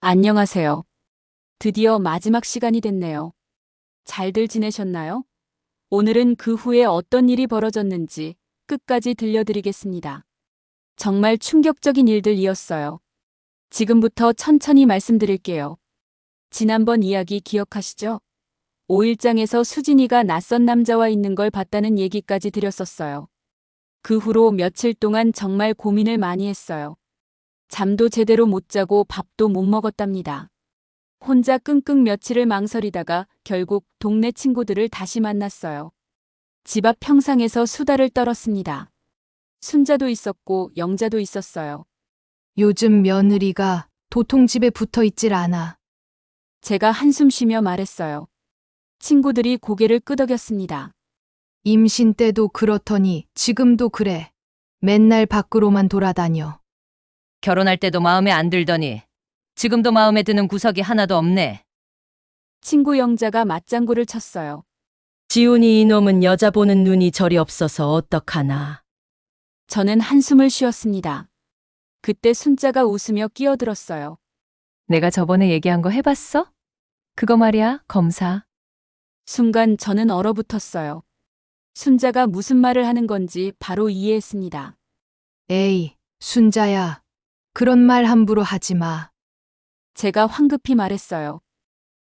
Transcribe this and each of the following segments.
안녕하세요. 드디어 마지막 시간이 됐네요. 잘들 지내셨나요? 오늘은 그 후에 어떤 일이 벌어졌는지 끝까지 들려드리겠습니다. 정말 충격적인 일들이었어요. 지금부터 천천히 말씀드릴게요. 지난번 이야기 기억하시죠? 5일장에서 수진이가 낯선 남자와 있는 걸 봤다는 얘기까지 드렸었어요. 그 후로 며칠 동안 정말 고민을 많이 했어요. 잠도 제대로 못 자고 밥도 못 먹었답니다. 혼자 끙끙 며칠을 망설이다가 결국 동네 친구들을 다시 만났어요. 집 앞 평상에서 수다를 떨었습니다. 순자도 있었고 영자도 있었어요. 요즘 며느리가 도통집에 붙어 있질 않아. 제가 한숨 쉬며 말했어요. 친구들이 고개를 끄덕였습니다. 임신 때도 그렇더니 지금도 그래. 맨날 밖으로만 돌아다녀. 결혼할 때도 마음에 안 들더니 지금도 마음에 드는 구석이 하나도 없네. 친구 영자가 맞장구를 쳤어요. 지훈이 이놈은 여자 보는 눈이 저리 없어서 어떡하나. 저는 한숨을 쉬었습니다. 그때 순자가 웃으며 끼어들었어요. 내가 저번에 얘기한 거 해봤어? 그거 말이야, 검사. 순간 저는 얼어붙었어요. 순자가 무슨 말을 하는 건지 바로 이해했습니다. 에이, 순자야. 그런 말 함부로 하지 마. 제가 황급히 말했어요.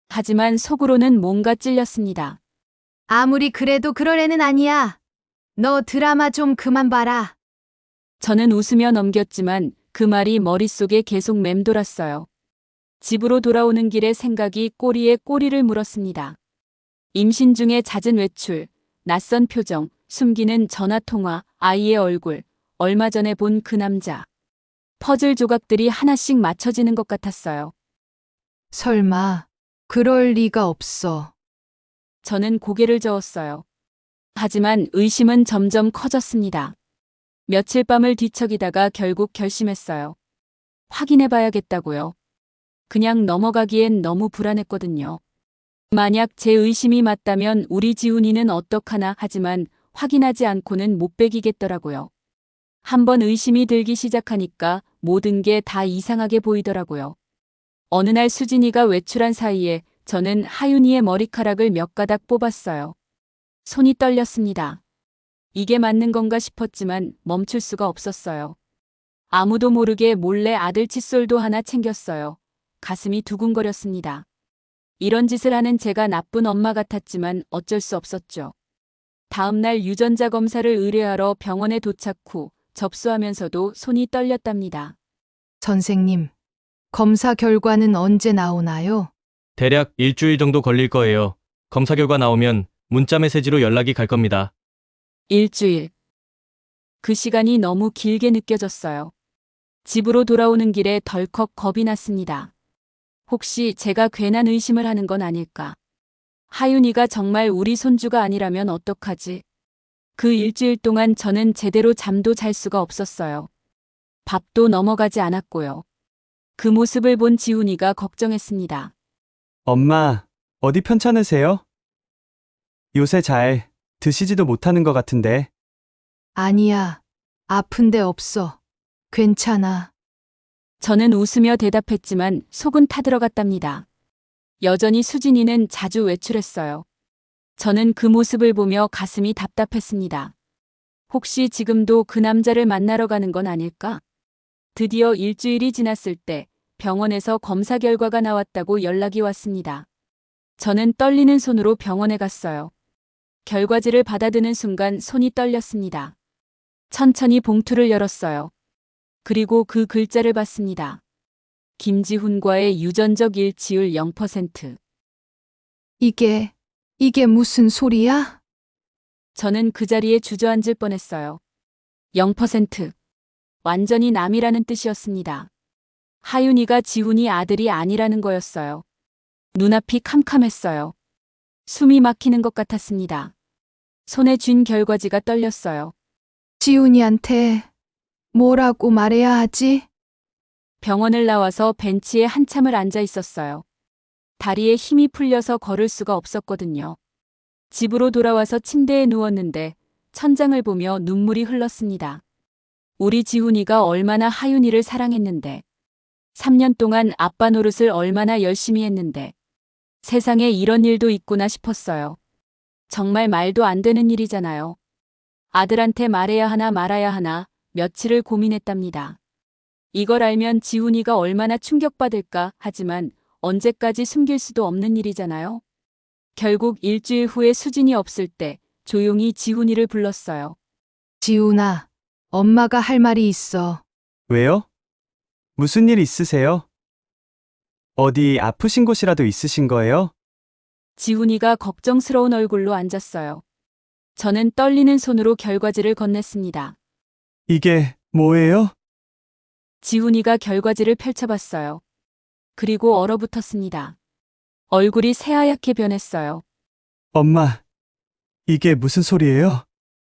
하지만 속으로는 뭔가 찔렸습니다. 아무리 그래도 그럴 애는 아니야. 너 드라마 좀 그만 봐라. 저는 웃으며 넘겼지만 그 말이 머릿속에 계속 맴돌았어요. 집으로 돌아오는 길에 생각이 꼬리에 꼬리를 물었습니다. 임신 중에 잦은 외출, 낯선 표정, 숨기는 전화통화, 아이의 얼굴, 얼마 전에 본 그 남자. 퍼즐 조각들이 하나씩 맞춰지는 것 같았어요. 설마, 그럴 리가 없어. 저는 고개를 저었어요. 하지만 의심은 점점 커졌습니다. 며칠 밤을 뒤척이다가 결국 결심했어요. 확인해 봐야겠다고요. 그냥 넘어가기엔 너무 불안했거든요. 만약 제 의심이 맞다면 우리 지훈이는 어떡하나 하지만 확인하지 않고는 못 베기겠더라고요. 한번 의심이 들기 시작하니까 모든 게 다 이상하게 보이더라고요. 어느 날 수진이가 외출한 사이에 저는 하윤이의 머리카락을 몇 가닥 뽑았어요. 손이 떨렸습니다. 이게 맞는 건가 싶었지만 멈출 수가 없었어요. 아무도 모르게 몰래 아들 칫솔도 하나 챙겼어요. 가슴이 두근거렸습니다. 이런 짓을 하는 제가 나쁜 엄마 같았지만 어쩔 수 없었죠. 다음 날 유전자 검사를 의뢰하러 병원에 도착 후 접수하면서도 손이 떨렸답니다. 선생님, 검사 결과는 언제 나오나요? 대략 일주일 정도 걸릴 거예요. 검사 결과 나오면 문자 메시지로 연락이 갈 겁니다. 일주일. 그 시간이 너무 길게 느껴졌어요. 집으로 돌아오는 길에 덜컥 겁이 났습니다. 혹시 제가 괜한 의심을 하는 건 아닐까? 하윤이가 정말 우리 손주가 아니라면 어떡하지? 그 일주일 동안 저는 제대로 잠도 잘 수가 없었어요. 밥도 넘어가지 않았고요. 그 모습을 본 지훈이가 걱정했습니다. 엄마, 어디 편찮으세요? 요새 잘 드시지도 못하는 것 같은데. 아니야. 아픈 데 없어. 괜찮아. 저는 웃으며 대답했지만 속은 타들어갔답니다. 여전히 수진이는 자주 외출했어요. 저는 그 모습을 보며 가슴이 답답했습니다. 혹시 지금도 그 남자를 만나러 가는 건 아닐까? 드디어 일주일이 지났을 때 병원에서 검사 결과가 나왔다고 연락이 왔습니다. 저는 떨리는 손으로 병원에 갔어요. 결과지를 받아드는 순간 손이 떨렸습니다. 천천히 봉투를 열었어요. 그리고 그 글자를 봤습니다. 김지훈과의 유전적 일치율 0%. 이게 무슨 소리야? 저는 그 자리에 주저앉을 뻔했어요. 0%. 완전히 남이라는 뜻이었습니다. 하윤이가 지훈이 아들이 아니라는 거였어요. 눈앞이 캄캄했어요. 숨이 막히는 것 같았습니다. 손에 쥔 결과지가 떨렸어요. 지훈이한테 뭐라고 말해야 하지? 병원을 나와서 벤치에 한참을 앉아 있었어요. 다리에 힘이 풀려서 걸을 수가 없었거든요. 집으로 돌아와서 침대에 누웠는데 천장을 보며 눈물이 흘렀습니다. 우리 지훈이가 얼마나 하윤이를 사랑했는데 3년 동안 아빠 노릇을 얼마나 열심히 했는데 세상에 이런 일도 있구나 싶었어요. 정말 말도 안 되는 일이잖아요. 아들한테 말해야 하나 말아야 하나 며칠을 고민했답니다. 이걸 알면 지훈이가 얼마나 충격받을까 하지만 언제까지 숨길 수도 없는 일이잖아요. 결국 일주일 후에 수진이 없을 때 조용히 지훈이를 불렀어요. 지훈아, 엄마가 할 말이 있어. 왜요? 무슨 일 있으세요? 어디 아프신 곳이라도 있으신 거예요? 지훈이가 걱정스러운 얼굴로 앉았어요. 저는 떨리는 손으로 결과지를 건넸습니다. 이게 뭐예요? 지훈이가 결과지를 펼쳐봤어요. 그리고 얼어붙었습니다. 얼굴이 새하얗게 변했어요. 엄마, 이게 무슨 소리예요?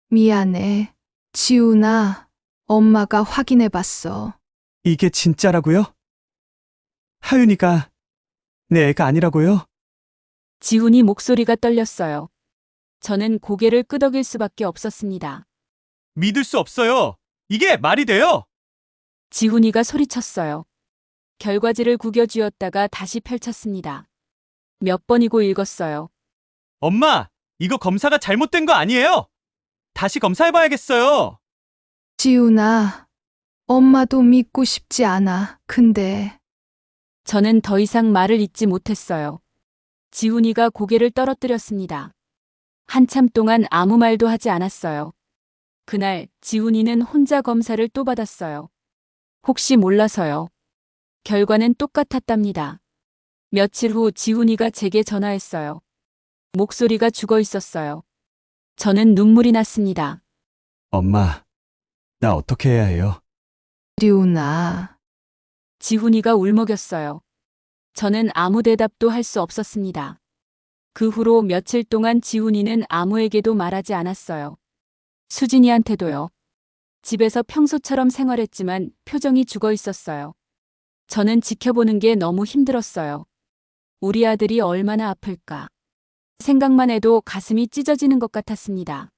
미안해. 지훈아, 엄마가 확인해 봤어. 이게 진짜라고요? 하윤이가 내 애가 아니라고요? 지훈이 목소리가 떨렸어요. 저는 고개를 끄덕일 수밖에 없었습니다. 믿을 수 없어요. 이게 말이 돼요? 지훈이가 소리쳤어요. 결과지를 구겨쥐었다가 다시 펼쳤습니다. 몇 번이고 읽었어요. 엄마, 이거 검사가 잘못된 거 아니에요? 다시 검사해봐야겠어요. 지훈아, 엄마도 믿고 싶지 않아. 근데 저는 더 이상 말을 잇지 못했어요. 지훈이가 고개를 떨어뜨렸습니다. 한참 동안 아무 말도 하지 않았어요. 그날 지훈이는 혼자 검사를 또 받았어요. 혹시 몰라서요. 결과는 똑같았답니다. 며칠 후 지훈이가 제게 전화했어요. 목소리가 죽어 있었어요. 저는 눈물이 났습니다. 엄마, 나 어떻게 해야 해요? 지훈아, 지훈이가 울먹였어요. 저는 아무 대답도 할 수 없었습니다. 그 후로 며칠 동안 지훈이는 아무에게도 말하지 않았어요. 수진이한테도요. 집에서 평소처럼 생활했지만 표정이 죽어 있었어요. 저는 지켜보는 게 너무 힘들었어요. 우리 아들이 얼마나 아플까. 생각만 해도 가슴이 찢어지는 것 같았습니다.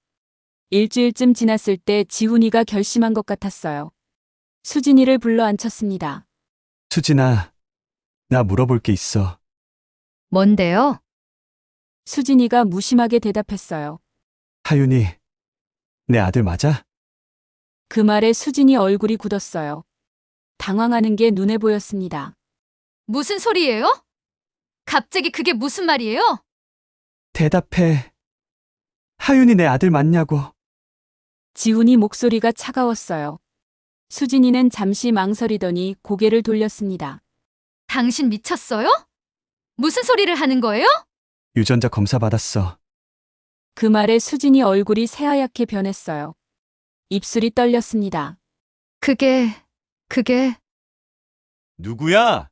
일주일쯤 지났을 때 지훈이가 결심한 것 같았어요. 수진이를 불러 앉혔습니다. 수진아, 나 물어볼 게 있어. 뭔데요? 수진이가 무심하게 대답했어요. 하윤이, 내 아들 맞아? 그 말에 수진이 얼굴이 굳었어요. 당황하는 게 눈에 보였습니다. 무슨 소리예요? 갑자기 그게 무슨 말이에요? 대답해. 하윤이 내 아들 맞냐고. 지훈이 목소리가 차가웠어요. 수진이는 잠시 망설이더니 고개를 돌렸습니다. 당신 미쳤어요? 무슨 소리를 하는 거예요? 유전자 검사 받았어. 그 말에 수진이 얼굴이 새하얗게 변했어요. 입술이 떨렸습니다. 그게 누구야?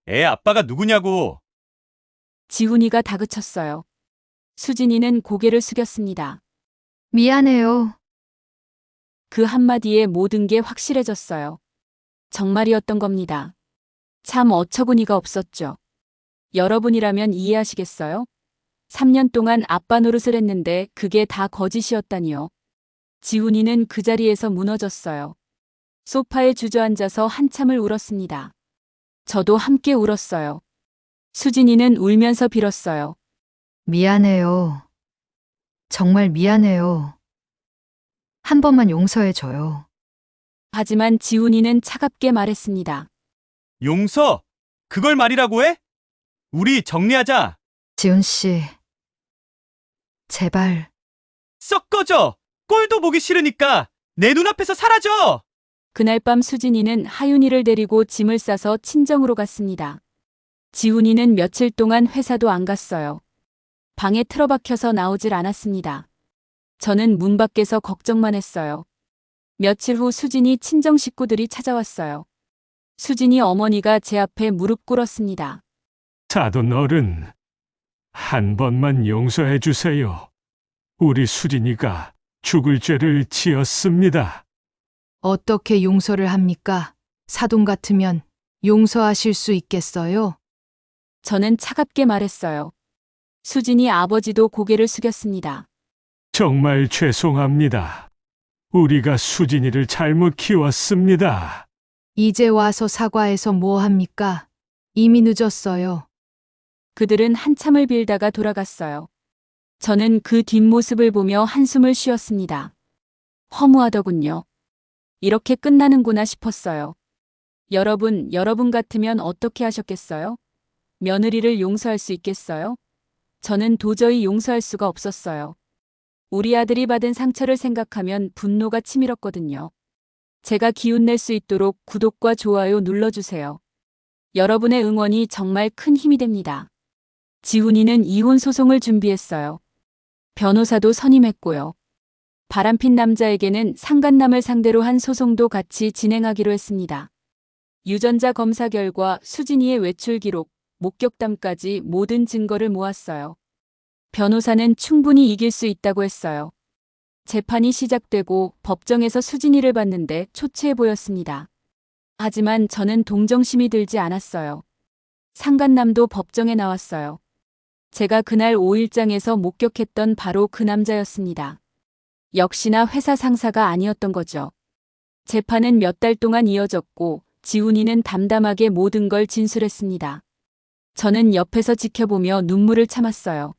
애 아빠가 누구냐고. 지훈이가 다그쳤어요. 수진이는 고개를 숙였습니다. 미안해요. 그 한마디에 모든 게 확실해졌어요. 정말이었던 겁니다. 참 어처구니가 없었죠. 여러분이라면 이해하시겠어요? 3년 동안 아빠 노릇을 했는데 그게 다 거짓이었다니요. 지훈이는 그 자리에서 무너졌어요. 소파에 주저앉아서 한참을 울었습니다. 저도 함께 울었어요. 수진이는 울면서 빌었어요. 미안해요. 정말 미안해요. 한 번만 용서해줘요. 하지만 지훈이는 차갑게 말했습니다. 용서? 그걸 말이라고 해? 우리 정리하자. 지훈 씨, 제발. 썩 꺼져. 꼴도 보기 싫으니까 내 눈앞에서 사라져. 그날 밤 수진이는 하윤이를 데리고 짐을 싸서 친정으로 갔습니다. 지훈이는 며칠 동안 회사도 안 갔어요. 방에 틀어박혀서 나오질 않았습니다. 저는 문 밖에서 걱정만 했어요. 며칠 후 수진이 친정 식구들이 찾아왔어요. 수진이 어머니가 제 앞에 무릎 꿇었습니다. 사돈 어른, 한 번만 용서해 주세요. 우리 수진이가 죽을 죄를 지었습니다. 어떻게 용서를 합니까? 사돈 같으면 용서하실 수 있겠어요? 저는 차갑게 말했어요. 수진이 아버지도 고개를 숙였습니다. 정말 죄송합니다. 우리가 수진이를 잘못 키웠습니다. 이제 와서 사과해서 뭐 합니까? 이미 늦었어요. 그들은 한참을 빌다가 돌아갔어요. 저는 그 뒷모습을 보며 한숨을 쉬었습니다. 허무하더군요. 이렇게 끝나는구나 싶었어요. 여러분 같으면 어떻게 하셨겠어요? 며느리를 용서할 수 있겠어요? 저는 도저히 용서할 수가 없었어요. 우리 아들이 받은 상처를 생각하면 분노가 치밀었거든요. 제가 기운낼 수 있도록 구독과 좋아요 눌러주세요. 여러분의 응원이 정말 큰 힘이 됩니다. 지훈이는 이혼 소송을 준비했어요. 변호사도 선임했고요. 바람핀 남자에게는 상간남을 상대로 한 소송도 같이 진행하기로 했습니다. 유전자 검사 결과 수진이의 외출 기록, 목격담까지 모든 증거를 모았어요. 변호사는 충분히 이길 수 있다고 했어요. 재판이 시작되고 법정에서 수진이를 봤는데 초췌해 보였습니다. 하지만 저는 동정심이 들지 않았어요. 상간남도 법정에 나왔어요. 제가 그날 5일장에서 목격했던 바로 그 남자였습니다. 역시나 회사 상사가 아니었던 거죠. 재판은 몇 달 동안 이어졌고 지훈이는 담담하게 모든 걸 진술했습니다. 저는 옆에서 지켜보며 눈물을 참았어요.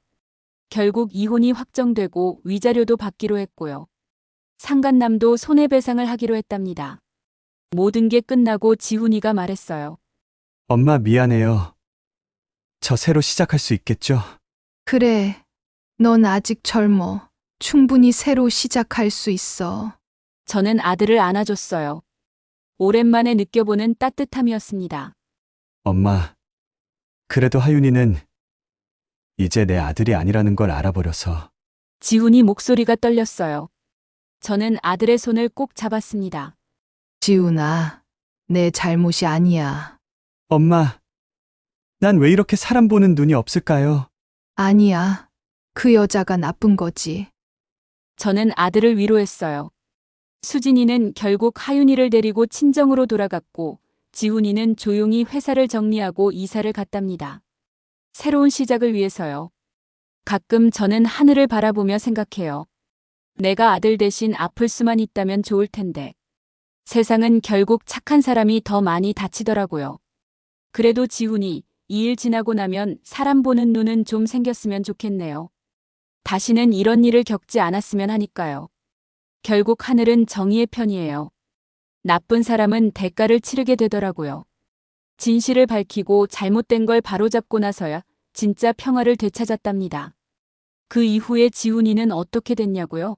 결국 이혼이 확정되고 위자료도 받기로 했고요. 상간남도 손해배상을 하기로 했답니다. 모든 게 끝나고 지훈이가 말했어요. 엄마 미안해요. 저 새로 시작할 수 있겠죠? 그래. 넌 아직 젊어. 충분히 새로 시작할 수 있어. 저는 아들을 안아줬어요. 오랜만에 느껴보는 따뜻함이었습니다. 엄마, 그래도 하윤이는 이제 내 아들이 아니라는 걸 알아버려서. 지훈이 목소리가 떨렸어요. 저는 아들의 손을 꼭 잡았습니다. 지훈아, 내 잘못이 아니야. 엄마, 난 왜 이렇게 사람 보는 눈이 없을까요? 아니야. 그 여자가 나쁜 거지. 저는 아들을 위로했어요. 수진이는 결국 하윤이를 데리고 친정으로 돌아갔고 지훈이는 조용히 회사를 정리하고 이사를 갔답니다. 새로운 시작을 위해서요. 가끔 저는 하늘을 바라보며 생각해요. 내가 아들 대신 아플 수만 있다면 좋을 텐데. 세상은 결국 착한 사람이 더 많이 다치더라고요. 그래도 지훈이 이 일 지나고 나면 사람 보는 눈은 좀 생겼으면 좋겠네요. 다시는 이런 일을 겪지 않았으면 하니까요. 결국 하늘은 정의의 편이에요. 나쁜 사람은 대가를 치르게 되더라고요. 진실을 밝히고 잘못된 걸 바로잡고 나서야 진짜 평화를 되찾았답니다. 그 이후에 지훈이는 어떻게 됐냐고요?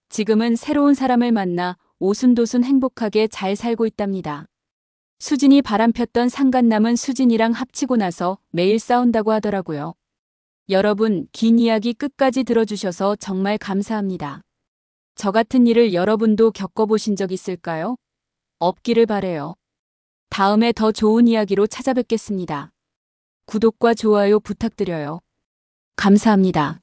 지금은 새로운 사람을 만나 오순도순 행복하게 잘 살고 있답니다. 수진이 바람폈던 상간남은 수진이랑 합치고 나서 매일 싸운다고 하더라고요. 여러분, 긴 이야기 끝까지 들어주셔서 정말 감사합니다. 저 같은 일을 여러분도 겪어보신 적 있을까요? 없기를 바래요. 다음에 더 좋은 이야기로 찾아뵙겠습니다. 구독과 좋아요 부탁드려요. 감사합니다.